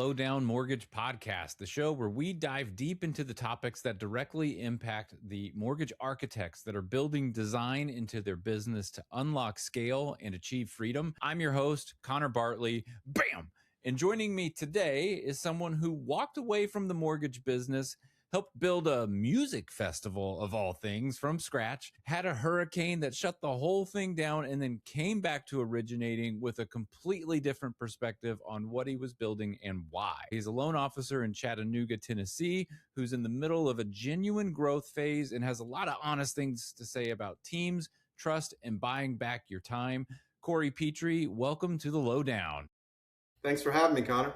Lowdown Mortgage Podcast, the show where we dive deep into the topics that directly impact the mortgage architects that are building design into their business to unlock scale and achieve freedom. I'm your host, Connor Bartley. Bam! And joining me today is someone who walked away from the mortgage business, helped build a music festival of all things from scratch, had a hurricane that shut the whole thing down, and then came back to originating with a completely different perspective on what he was building and why. He's a loan officer in Chattanooga, Tennessee, who's in the middle of a genuine growth phase and has a lot of honest things to say about teams, trust, and buying back your time. Corey Petree, welcome to the Lowdown. Thanks for having me, Connor.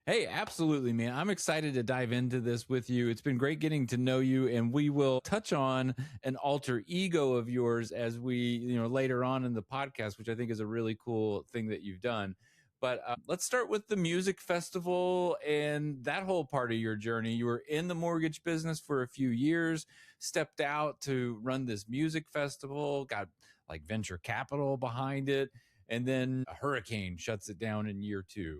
Hey, absolutely, man. I'm excited to dive into this with you. It's been great getting to know you, and we will touch on an alter ego of yours as we, later on in the podcast, which I think is a really cool thing that you've done. But let's start with the music festival and that whole part of your journey. You were in the mortgage business for a few years, stepped out to run this music festival, got like venture capital behind it, and then a hurricane shuts it down in year 2.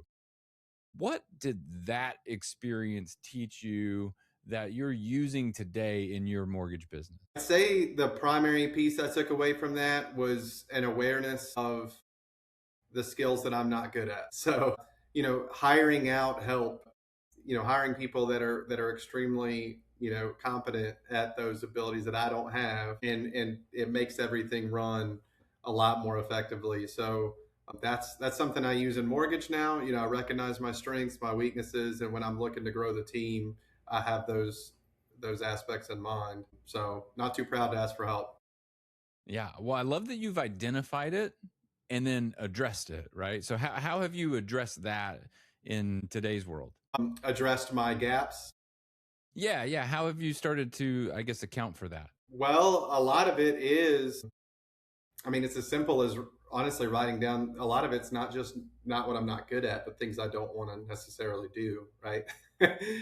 What did that experience teach you that you're using today in your mortgage business? I'd say the primary piece I took away from that was an awareness of the skills that I'm not good at. So, hiring out help, hiring people that are extremely, competent at those abilities that I don't have, and it makes everything run a lot more effectively. So, that's something I use in mortgage now. I recognize my strengths, my weaknesses, and when I'm looking to grow the team, I have those aspects in mind. So not too proud to ask for help. Yeah, well, I love that you've identified it and then addressed it, right? So how have you addressed that in today's world? Addressed my gaps. Yeah. How have you started to, I guess, account for that? Well, a lot of it is, it's as simple as honestly writing down. A lot of it's not what I'm not good at, but things I don't want to necessarily do, right?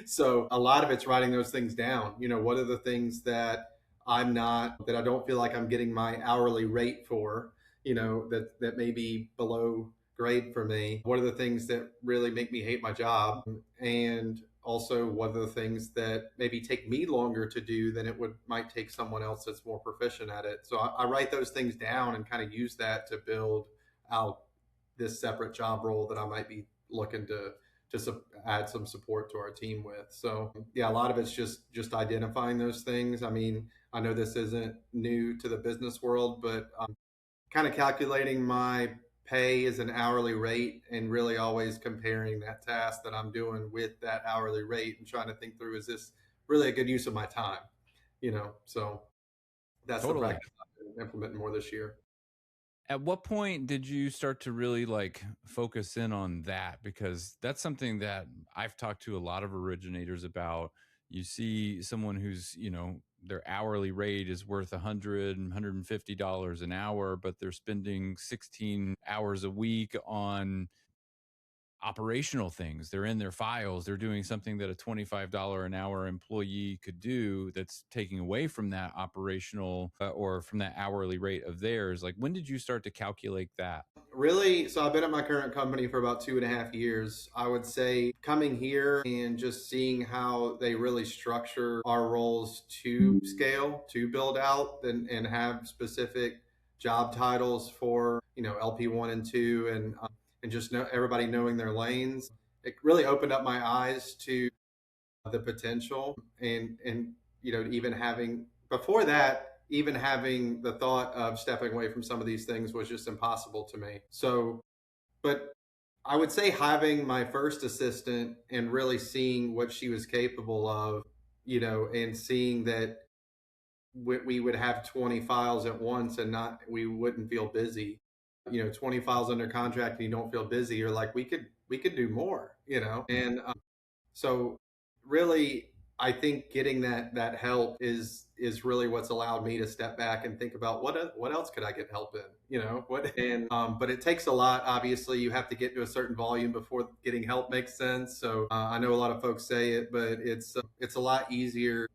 So a lot of it's writing those things down. What are the things that that I don't feel like I'm getting my hourly rate for, that may be below grade for me? What are the things that really make me hate my job? And also, what are the things that maybe take me longer to do than might take someone else that's more proficient at it? So I write those things down and kind of use that to build out this separate job role that I might be looking to add some support to our team with. So yeah, a lot of it's just identifying those things. I know this isn't new to the business world, but kind of calculating my pay as an hourly rate and really always comparing that task that I'm doing with that hourly rate and trying to think through, is this really a good use of my time? So that's Totally. the practice I've been implementing more this year. At what point did you start to really focus in on that? Because that's something that I've talked to a lot of originators about. You see someone who's, their hourly rate is worth $100, $150 an hour, but they're spending 16 hours a week on operational things. They're in their files. They're doing something that a $25 an hour employee could do that's taking away from that operational or from that hourly rate of theirs. Like, when did you start to calculate that? Really, so I've been at my current company for about 2.5 years. I would say coming here and just seeing how they really structure our roles to scale, to build out and have specific job titles for, LP1 and 2 and just everybody knowing their lanes. It really opened up my eyes to the potential and even having before that, even having the thought of stepping away from some of these things was just impossible to me. So, but I would say having my first assistant and really seeing what she was capable of, and seeing that we would have 20 files at once and we wouldn't feel busy. 20 files under contract and you don't feel busy. You're like, we could do more, and so really, I think getting that help is really what's allowed me to step back and think about what else could I get help in, but it takes a lot. Obviously, you have to get to a certain volume before getting help makes sense. So I know a lot of folks say it, but it's a lot easier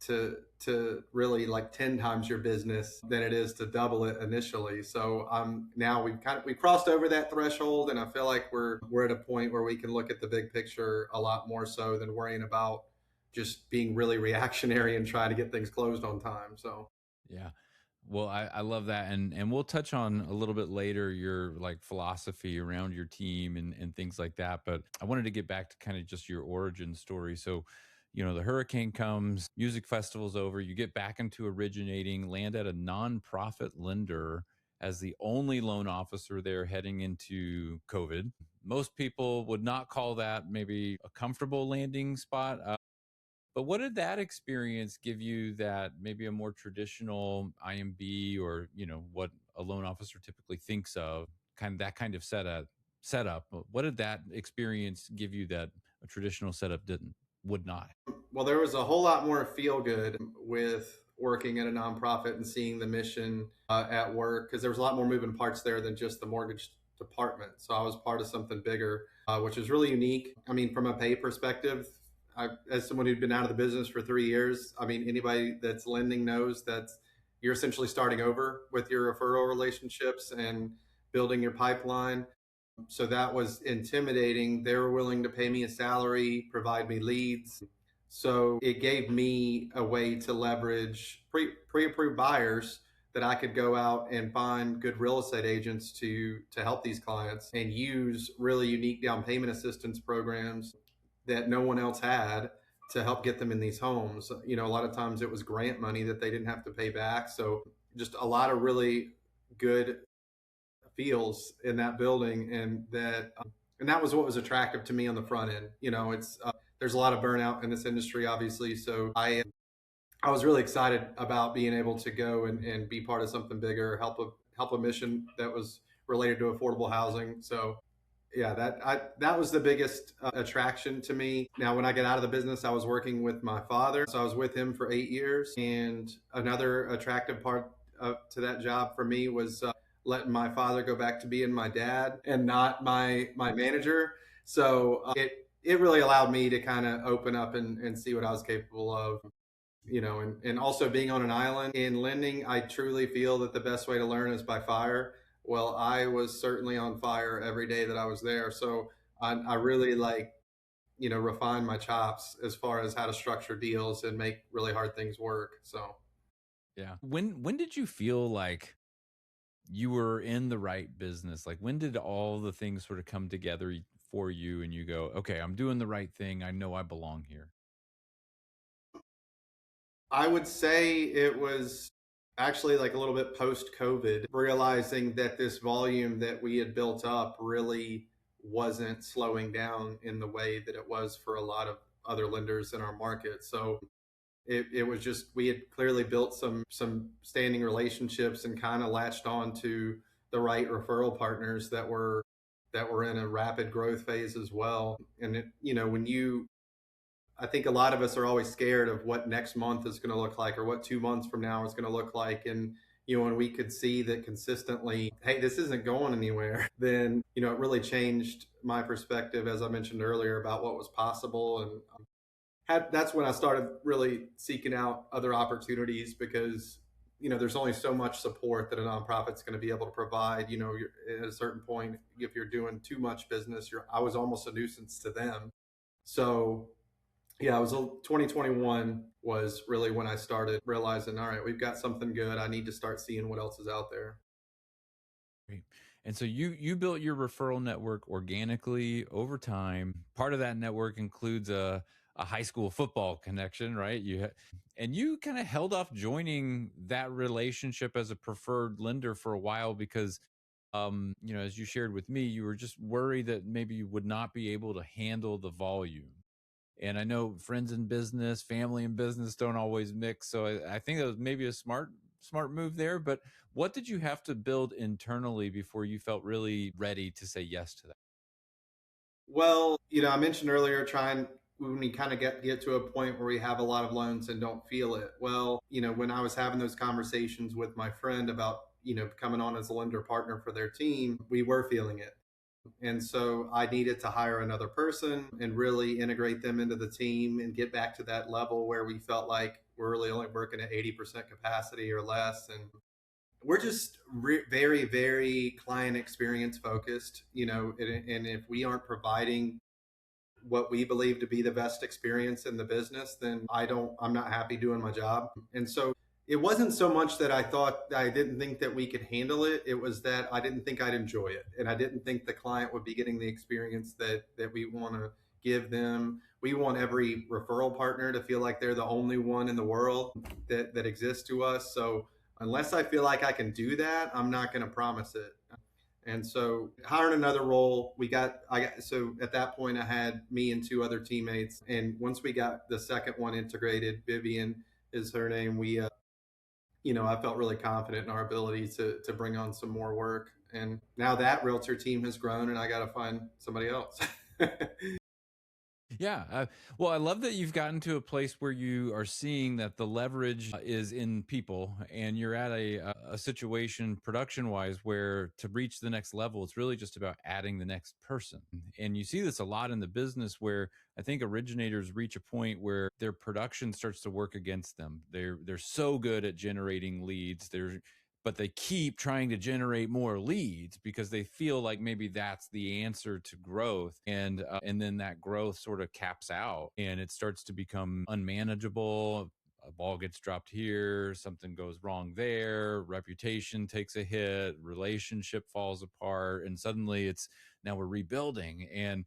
to really like 10 times your business than it is to double it initially. So now we crossed over that threshold, and I feel like we're at a point where we can look at the big picture a lot more so than worrying about just being really reactionary and trying to get things closed on time. So Yeah. Well, I love that. And we'll touch on a little bit later your like philosophy around your team and things like that. But I wanted to get back to kind of just your origin story. So, the hurricane comes, music festival's over, you get back into originating, land at a nonprofit lender as the only loan officer there heading into COVID. Most people would not call that maybe a comfortable landing spot. But what did that experience give you that maybe a more traditional IMB, or, what a loan officer typically thinks of, that kind of setup? What did that experience give you that a traditional setup would not? well, there was a whole lot more feel good with working at a nonprofit and seeing the mission at work, because there was a lot more moving parts there than just the mortgage department. So I was part of something bigger, which is really unique. I mean, from a pay perspective, as someone who'd been out of the business for 3 years, I mean, anybody that's lending knows that you're essentially starting over with your referral relationships and building your pipeline. So that was intimidating. They were willing to pay me a salary, provide me leads. So it gave me a way to leverage pre-approved buyers that I could go out and find good real estate agents to help these clients, and use really unique down payment assistance programs that no one else had to help get them in these homes. A lot of times it was grant money that they didn't have to pay back. So just a lot of really good feels in that building, and that was what was attractive to me on the front end. It's there's a lot of burnout in this industry, obviously. So I was really excited about being able to go and be part of something bigger, help a mission that was related to affordable housing. So yeah, that was the biggest attraction to me. Now, when I got out of the business, I was working with my father, so I was with him for 8 years. And another attractive part to that job for me was letting my father go back to being my dad and not my manager. So it really allowed me to kind of open up and see what I was capable of. And also being on an island in lending, I truly feel that the best way to learn is by fire. Well, I was certainly on fire every day that I was there. So I really refined my chops as far as how to structure deals and make really hard things work. So Yeah. When did you feel like you were in the right business? Like, when did all the things sort of come together for you and you go, okay, I'm doing the right thing. I know I belong here? I would say it was actually like a little bit post COVID, realizing that this volume that we had built up really wasn't slowing down in the way that it was for a lot of other lenders in our market. So it was just, we had clearly built some standing relationships and kind of latched on to the right referral partners that were in a rapid growth phase as well. And when you I think a lot of us are always scared of what next month is going to look like, or what 2 months from now is going to look like. And, when we could see that consistently, hey, this isn't going anywhere, then, it really changed my perspective, as I mentioned earlier, about what was possible. And that's when I started really seeking out other opportunities, because, there's only so much support that a nonprofit's going to be able to provide. At a certain point, if you're doing too much business, I was almost a nuisance to them. So yeah, it was 2021 was really when I started realizing, all right, we've got something good. I need to start seeing what else is out there. Great. And so you built your referral network organically over time. Part of that network includes a high school football connection, right? And you kind of held off joining that relationship as a preferred lender for a while because as you shared with me, you were just worried that maybe you would not be able to handle the volume. And I know friends in business, family in business don't always mix. So I think that was maybe a smart move there. But what did you have to build internally before you felt really ready to say yes to that? Well, I mentioned earlier, trying when we kind of get to a point where we have a lot of loans and don't feel it. Well, when I was having those conversations with my friend about, coming on as a lender partner for their team, we were feeling it. And so I needed to hire another person and really integrate them into the team and get back to that level where we felt like we're really only working at 80% capacity or less. And we're just very, very client experience focused, and if we aren't providing what we believe to be the best experience in the business, then I'm not happy doing my job. And so it wasn't so much that I didn't think that we could handle it. It was that I didn't think I'd enjoy it. And I didn't think the client would be getting the experience that we want to give them. We want every referral partner to feel like they're the only one in the world that exists to us. So unless I feel like I can do that, I'm not going to promise it. And so hiring another role, so at that point I had me and two other teammates. And once we got the second one integrated, Vivian is her name, I felt really confident in our ability to bring on some more work. And now that realtor team has grown and I got to find somebody else. Yeah. Well, I love that you've gotten to a place where you are seeing that the leverage is in people, and you're at a situation production wise where to reach the next level, it's really just about adding the next person. And you see this a lot in the business where I think originators reach a point where their production starts to work against them. They're so good at generating leads. But they keep trying to generate more leads because they feel like maybe that's the answer to growth, and then that growth sort of caps out and it starts to become unmanageable. A ball gets dropped here, something goes wrong there, reputation takes a hit, relationship falls apart, and suddenly it's now we're rebuilding. And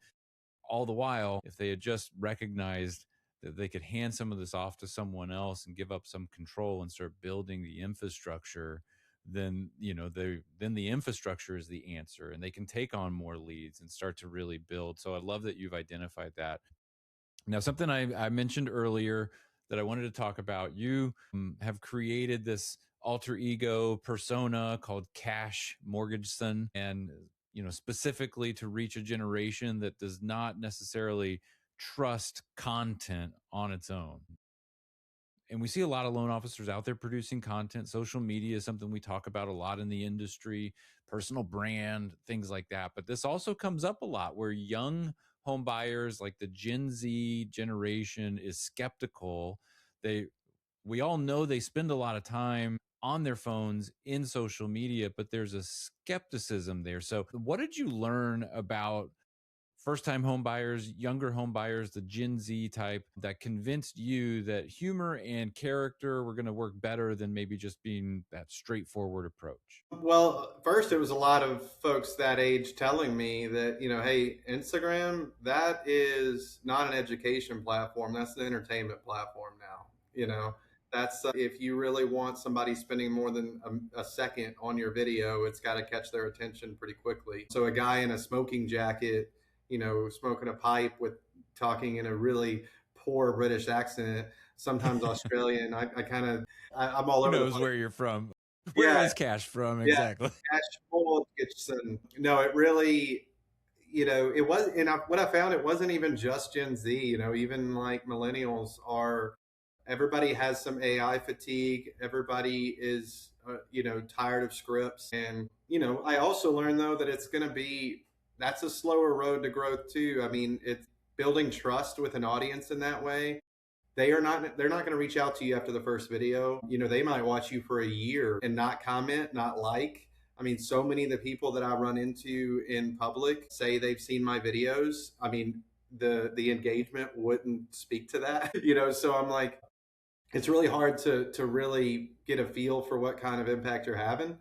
all the while, if they had just recognized that they could hand some of this off to someone else and give up some control and start building the infrastructure, then then the infrastructure is the answer, and they can take on more leads and start to really build. So I love that you've identified that. Now, something I mentioned earlier that I wanted to talk about, you have created this alter ego persona called Cash Mortgageson, and specifically to reach a generation that does not necessarily trust content on its own. And we see a lot of loan officers out there producing content. Social media is something we talk about a lot in the industry, personal brand, things like that. But this also comes up a lot where young home buyers, like the Gen Z generation, is skeptical. We all know they spend a lot of time on their phones in social media, but there's a skepticism there. So what did you learn about first time home buyers, younger home buyers, the Gen Z type, that convinced you that humor and character were going to work better than maybe just being that straightforward approach? Well, first, it was a lot of folks that age telling me that, hey, Instagram, that is not an education platform. That's an entertainment platform now. That's if you really want somebody spending more than a second on your video, it's got to catch their attention pretty quickly. So a guy in a smoking jacket, smoking a pipe with talking in a really poor British accent, sometimes Australian, I'm all Who over the knows place. where you're from? Where Yeah, is Cash from yeah, exactly? Cash Mortgageson. No, it really, it was, what I found, it wasn't even just Gen Z. Even like millennials are. Everybody has some AI fatigue. Everybody is, tired of scripts. And I also learned though that that's a slower road to growth too. I mean, it's building trust with an audience in that way. They're not going to reach out to you after the first video. They might watch you for a year and not comment, not like. I mean, so many of the people that I run into in public say they've seen my videos. I mean, the engagement wouldn't speak to that. So I'm like, it's really hard to really get a feel for what kind of impact you're having.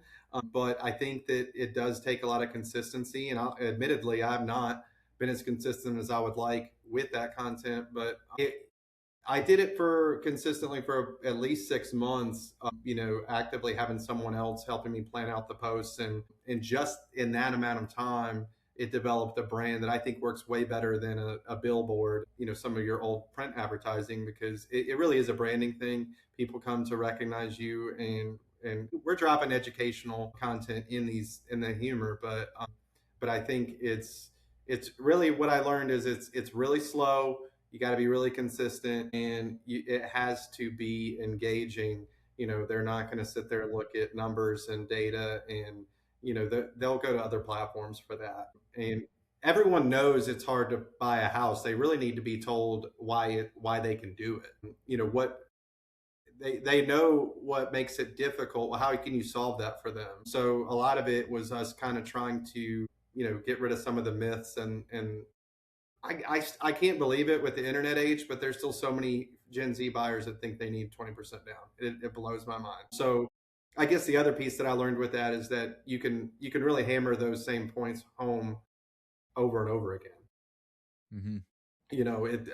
But I think that it does take a lot of consistency, and admittedly, I've not been as consistent as I would like with that content. But I did it for consistently for at least 6 months, actively having someone else helping me plan out the posts. And just in that amount of time, it developed a brand that I think works way better than a billboard, some of your old print advertising, because it really is a branding thing. People come to recognize you, and we're dropping educational content in the humor, but I think it's really what I learned is it's really slow. You got to be really consistent, and it has to be engaging. They're not going to sit there and look at numbers and data, and they'll go to other platforms for that. And everyone knows it's hard to buy a house. They really need to be told why they can do it. What they know what makes it difficult. Well, how can you solve that for them? So a lot of it was us kind of trying to, get rid of some of the myths, and I can't believe it with the internet age, but there's still so many Gen Z buyers that think they need 20% down. It blows my mind. So I guess the other piece that I learned with that is that you can really hammer those same points home over and over again. Mm-hmm.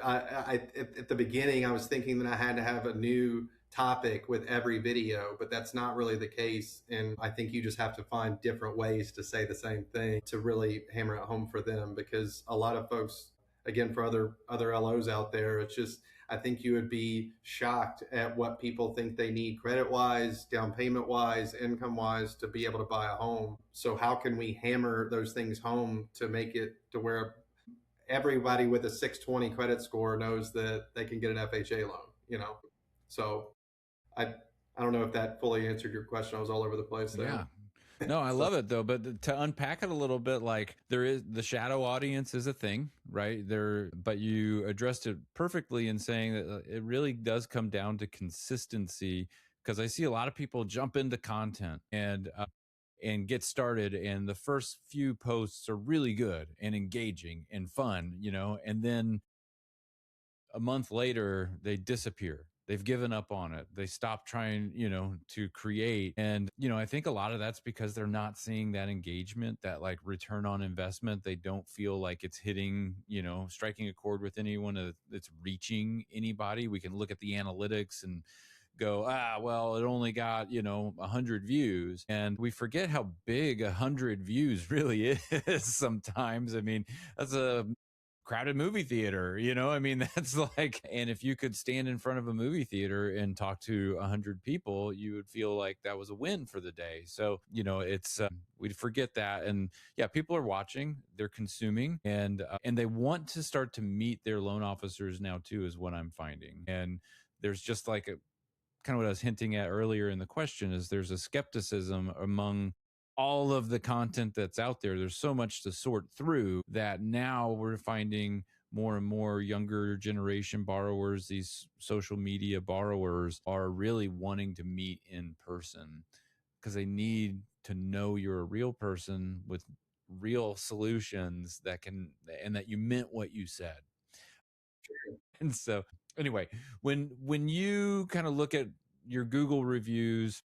At the beginning, I was thinking that I had to have a new topic with every video, but that's not really the case. And I think you just have to find different ways to say the same thing to really hammer it home for them. Because a lot of folks, again, for other LOs out there, it's just, I think you would be shocked at what people think they need credit wise, down payment wise, income wise to be able to buy a home. So how can we hammer those things home to make it to where everybody with a 620 credit score knows that they can get an FHA loan. So I don't know if that fully answered your question. I was all over the place there. Yeah. No, I So love it though. But to unpack it a little bit, like there is the shadow audience is a thing, right? There, but you addressed it perfectly in saying that it really does come down to consistency. Because I see a lot of people jump into content and get started, and the first few posts are really good and engaging and fun, and then a month later they disappear, they've given up on it, they stop trying, to create. And I think a lot of that's because they're not seeing that engagement, that like return on investment. They don't feel like it's hitting, striking a chord with anyone, that's reaching anybody. We can look at the analytics and go, well, it only got 100 views, and we forget how big 100 views really is sometimes. I mean, that's a crowded movie theater, I mean, that's like, and if you could stand in front of a movie theater and talk to 100 people, you would feel like that was a win for the day. So it's we forget that. And yeah, people are watching, they're consuming, and they want to start to meet their loan officers now too, is what I'm finding. And there's just like a kind of what I was hinting at earlier in the question, is there's a skepticism among all of the content that's out there. There's so much to sort through that now we're finding more and more younger generation borrowers, these social media borrowers, are really wanting to meet in person because they need to know you're a real person with real solutions that can, and that you meant what you said. And so anyway, when you kind of look at your Google reviews,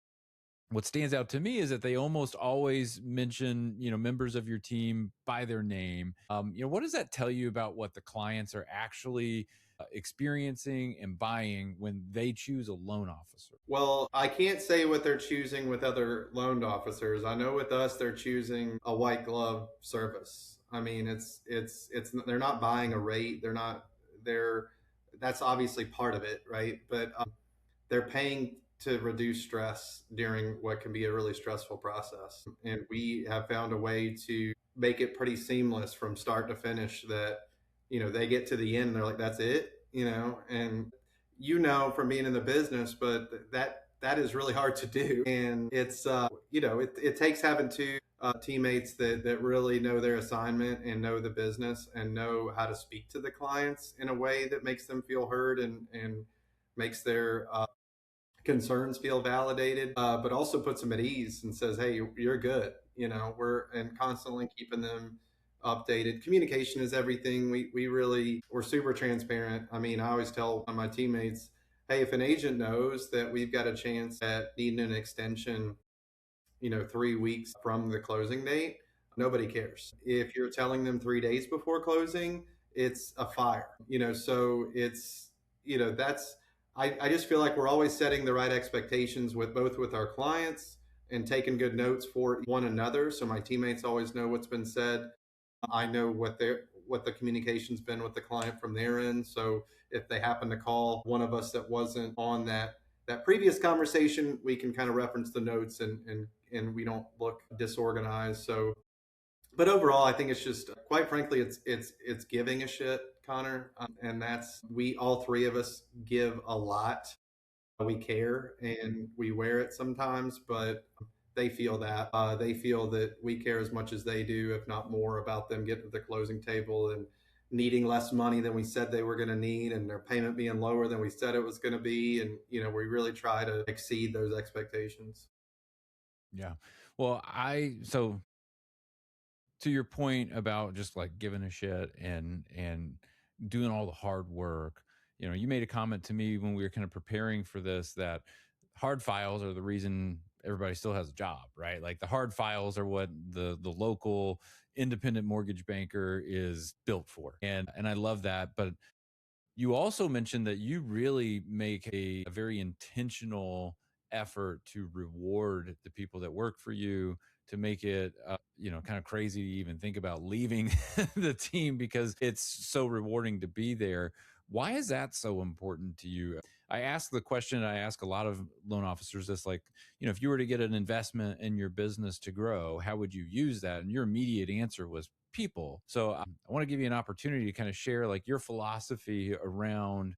what stands out to me is that they almost always mention, members of your team by their name. What does that tell you about what the clients are actually experiencing and buying when they choose a loan officer? well, I can't say what they're choosing with other loan officers. I know with us they're choosing a white glove service. I mean, it's they're not buying a rate. They're that's obviously part of it, right? But they're paying to reduce stress during what can be a really stressful process. And we have found a way to make it pretty seamless from start to finish that, they get to the end and they're like, that's it, and from being in the business, but that is really hard to do. And it takes having two teammates that really know their assignment and know the business and know how to speak to the clients in a way that makes them feel heard and makes their concerns feel validated, but also puts them at ease and says, "Hey, you're good." We're and constantly keeping them updated. Communication is everything. We're super transparent. I mean, I always tell my teammates, "Hey, if an agent knows that we've got a chance at needing an extension, 3 weeks from the closing date, nobody cares. If you're telling them 3 days before closing, it's a fire, so that's, I just feel like we're always setting the right expectations with our clients and taking good notes for one another. So my teammates always know what's been said. I know what the communication's been with the client from their end. So if they happen to call one of us that wasn't on that previous conversation, we can kind of reference the notes and we don't look disorganized. So, but overall, I think it's just, quite frankly, it's giving a shit, Connor, and that's, we all three of us give a lot. We care and we wear it sometimes, but they feel that we care as much as they do, if not more, about them getting to the closing table and needing less money than we said they were going to need, and their payment being lower than we said it was going to be. And, we really try to exceed those expectations. Yeah. Well, so to your point about just like giving a shit and doing all the hard work, you made a comment to me when we were kind of preparing for this that hard files are the reason everybody still has a job, right? Like the hard files are what the local independent mortgage banker is built for. And I love that, but you also mentioned that you really make a very intentional effort to reward the people that work for you, to make it kind of crazy to even think about leaving the team because it's so rewarding to be there. Why is that so important to you? I ask the question I ask a lot of loan officers this, like, if you were to get an investment in your business to grow, how would you use that? And your immediate answer was people. So I want to give you an opportunity to kind of share like your philosophy around,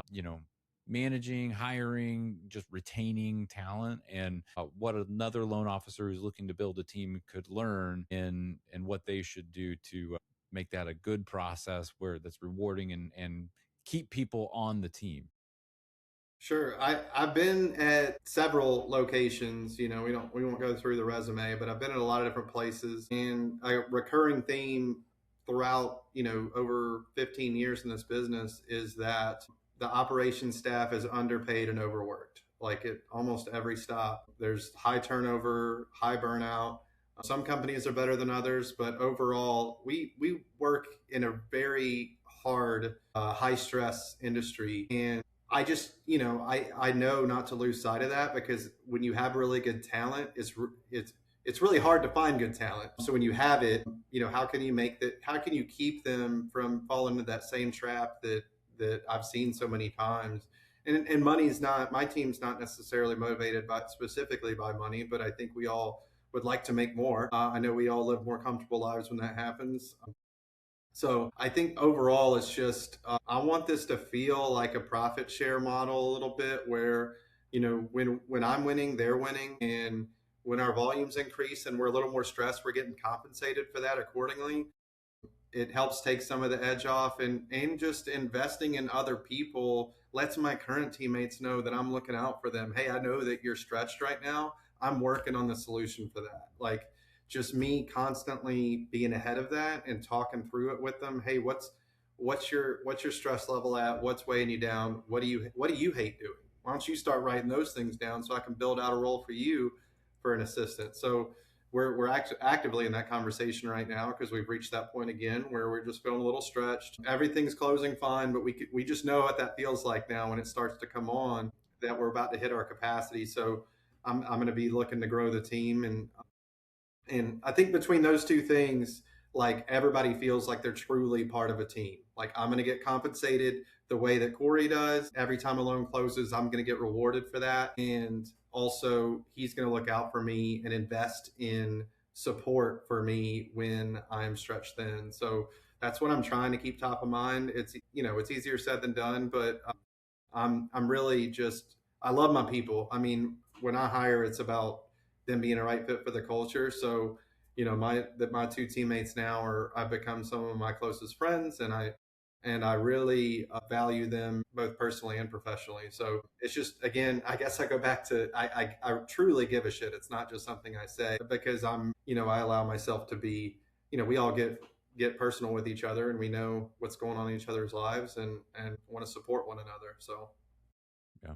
you know, managing, hiring, just retaining talent, and what another loan officer who's looking to build a team could learn and what they should do to make that a good process where that's rewarding and keep people on the team. Sure. I've been at several locations. We won't go through the resume, but I've been at a lot of different places. And a recurring theme throughout, over 15 years in this business is that the operations staff is underpaid and overworked. Like at almost every stop, there's high turnover, high burnout. Some companies are better than others, but overall, we work in a very hard, high stress industry. And I just, I know not to lose sight of that, because when you have really good talent, it's really hard to find good talent. So when you have it, how can you how can you keep them from falling into that same trap that I've seen so many times? And money's not, my team's not necessarily motivated by specifically by money, but I think we all would like to make more. I know we all live more comfortable lives when that happens. So I think overall, it's just I want this to feel like a profit share model a little bit, where when I'm winning, they're winning, and when our volumes increase and we're a little more stressed, we're getting compensated for that accordingly. It helps take some of the edge off, and just investing in other people lets my current teammates know that I'm looking out for them. Hey, I know that you're stretched right now. I'm working on the solution for that. Like, just me constantly being ahead of that and talking through it with them. Hey, what's your stress level at? What's weighing you down? What do you hate doing? Why don't you start writing those things down so I can build out a role for you for an assistant? So we're actively in that conversation right now, because we've reached that point again where we're just feeling a little stretched. Everything's closing fine, but we just know what that feels like now when it starts to come on, that we're about to hit our capacity. So I'm going to be looking to grow the team, and I think between those two things, like, everybody feels like they're truly part of a team. Like, I'm going to get compensated the way that Corey does. Every time a loan closes, I'm going to get rewarded for that. And also, he's going to look out for me and invest in support for me when I'm stretched thin. So that's what I'm trying to keep top of mind. It's easier said than done, but I'm really just, I love my people. I mean, when I hire, it's about them being a right fit for the culture. So, my two teammates now I've become some of my closest friends, and I really value them both personally and professionally. So it's just, again, I guess I go back to, I truly give a shit. It's not just something I say, because I allow myself to be, we all get personal with each other, and we know what's going on in each other's lives, and want to support one another. So Yeah.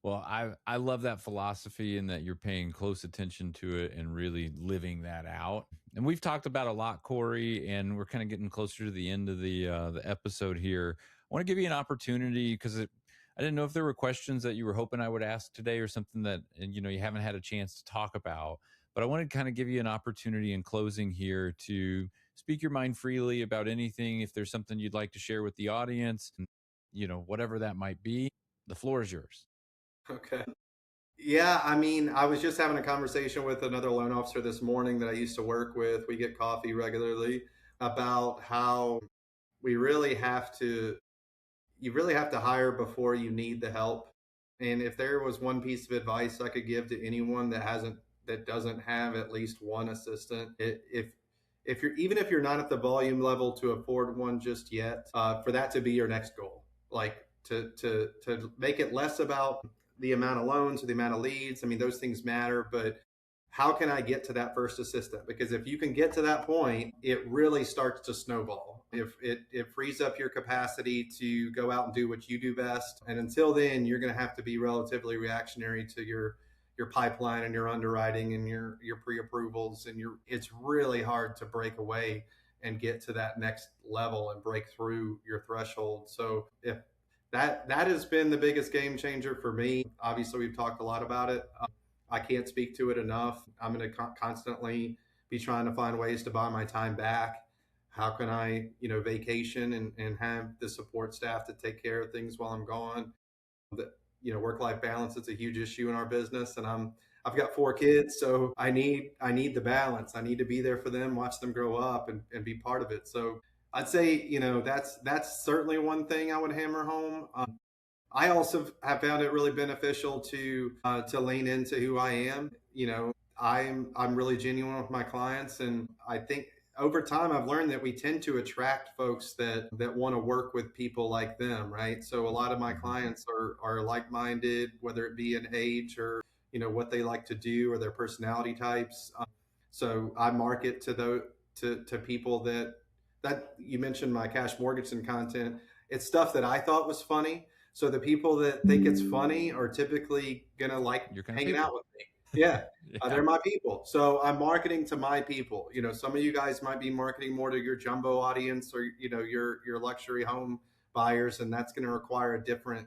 Well, I love that philosophy and that you're paying close attention to it and really living that out. And we've talked about a lot, Corey, and we're kind of getting closer to the end of the episode here. I want to give you an opportunity because I didn't know if there were questions that you were hoping I would ask today or something that you haven't had a chance to talk about. But I wanted to kind of give you an opportunity in closing here to speak your mind freely about anything. If there's something you'd like to share with the audience, whatever that might be, the floor is yours. okay. Yeah, I mean, I was just having a conversation with another loan officer this morning that I used to work with. We get coffee regularly, about how we really have to you really have to hire before you need the help. And if there was one piece of advice I could give to anyone that doesn't have at least one assistant, if if you're even if you're not at the volume level to afford one just yet, for that to be your next goal, like to make it less about the amount of loans or the amount of leads. I mean, those things matter, but how can I get to that first assistant? Because if you can get to that point, it really starts to snowball. If it frees up your capacity to go out and do what you do best. And until then, you're going to have to be relatively reactionary to your pipeline and your underwriting and your pre-approvals and your it's really hard to break away and get to that next level and break through your threshold. So if that has been the biggest game changer for me. Obviously, we've talked a lot about it. I can't speak to it enough. I'm going to constantly be trying to find ways to buy my time back. How can I, vacation and have the support staff to take care of things while I'm gone? That work life balance is a huge issue in our business, and I've got 4 kids, so I need the balance. I need to be there for them, watch them grow up, and be part of it. So I'd say that's certainly one thing I would hammer home. I also have found it really beneficial to lean into who I am. I'm really genuine with my clients, and I think over time I've learned that we tend to attract folks that want to work with people like them, right? So a lot of my Mhm. clients are like minded, whether it be in age or what they like to do or their personality types. So I market to those to people that you mentioned my cash mortgage and content. It's stuff that I thought was funny, so the people that think it's funny are typically gonna like Your kind of hanging out people. with me. Yeah, Yeah. they're my people. So I'm marketing to my people. Some of you guys might be marketing more to your jumbo audience or your luxury home buyers, and that's going to require a different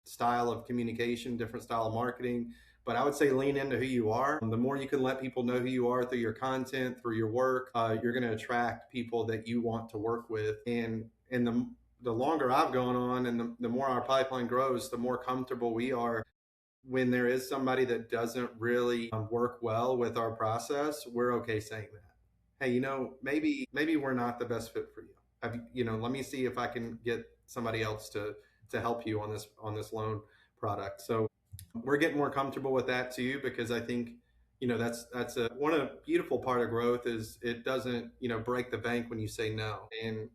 style of communication, different style of marketing. But I would say lean into who you are. The more you can let people know who you are through your content, through your work, you're going to attract people that you want to work with. And the longer I've gone on, and the more our pipeline grows, the more comfortable we are when there is somebody that doesn't really work well with our process. We're okay saying that. Hey, maybe we're not the best fit for you. Let me see if I can get somebody else to help you on this loan product. So we're getting more comfortable with that too, because I think that's a one of the beautiful part of growth is it doesn't break the bank when you say no. And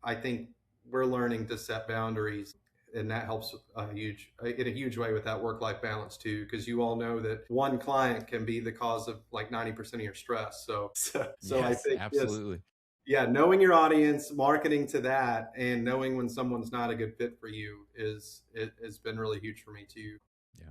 I think we're learning to set boundaries, and that helps in a huge way with that work life balance too, because you all know that one client can be the cause of like 90% of your stress. So I Yes, think yes, absolutely. yeah, knowing your audience, marketing to that, and knowing when someone's not a good fit for you it has been really huge for me too. Yeah.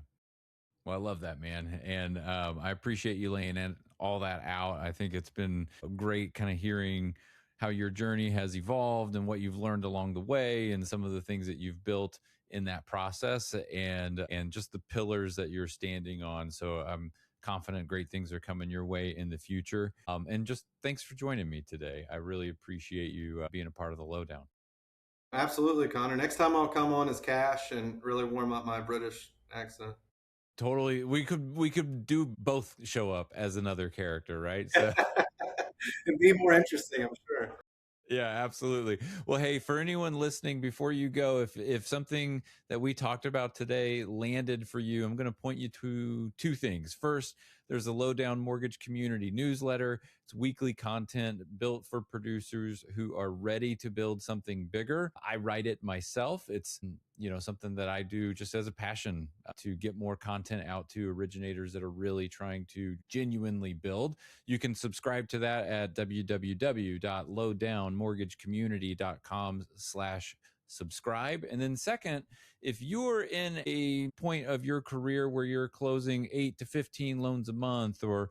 Well, I love that, man. And I appreciate you laying all that out. I think it's been great kind of hearing how your journey has evolved and what you've learned along the way and some of the things that you've built in that process and just the pillars that you're standing on. So I'm confident great things are coming your way in the future. And just thanks for joining me today. I really appreciate you being a part of the lowdown. Absolutely, Connor. Next time I'll come on as Cash and really warm up my British accent. Totally. We could do both show up as another character, right? So It'd be more interesting, I'm sure. yeah, absolutely. Well, hey, for anyone listening, before you go, if something that we talked about today landed for you, I'm going to point you to two things. First, there's a Lowdown Mortgage Community newsletter. It's weekly content built for producers who are ready to build something bigger. I write it myself. It's something that I do just as a passion to get more content out to originators that are really trying to genuinely build. You can subscribe to that at www.lowdownmortgagecommunity.com/subscribe. And then second, if you're in a point of your career where you're closing 8 to 15 loans a month or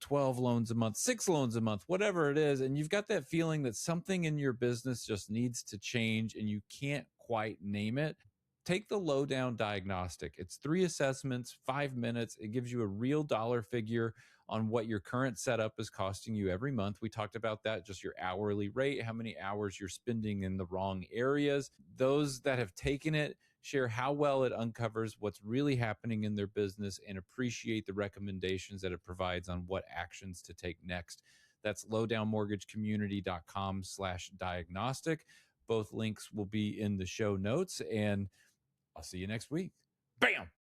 12 loans a month, 6 loans a month, whatever it is, and you've got that feeling that something in your business just needs to change and you can't quite name it, take the Lowdown Diagnostic. It's 3 assessments, 5 minutes. It gives you a real dollar figure on what your current setup is costing you every month. We talked about that, just your hourly rate, how many hours you're spending in the wrong areas. Those that have taken it share how well it uncovers what's really happening in their business and appreciate the recommendations that it provides on what actions to take next. That's lowdownmortgagecommunity.com/diagnostic. Both links will be in the show notes, and I'll see you next week. Bam!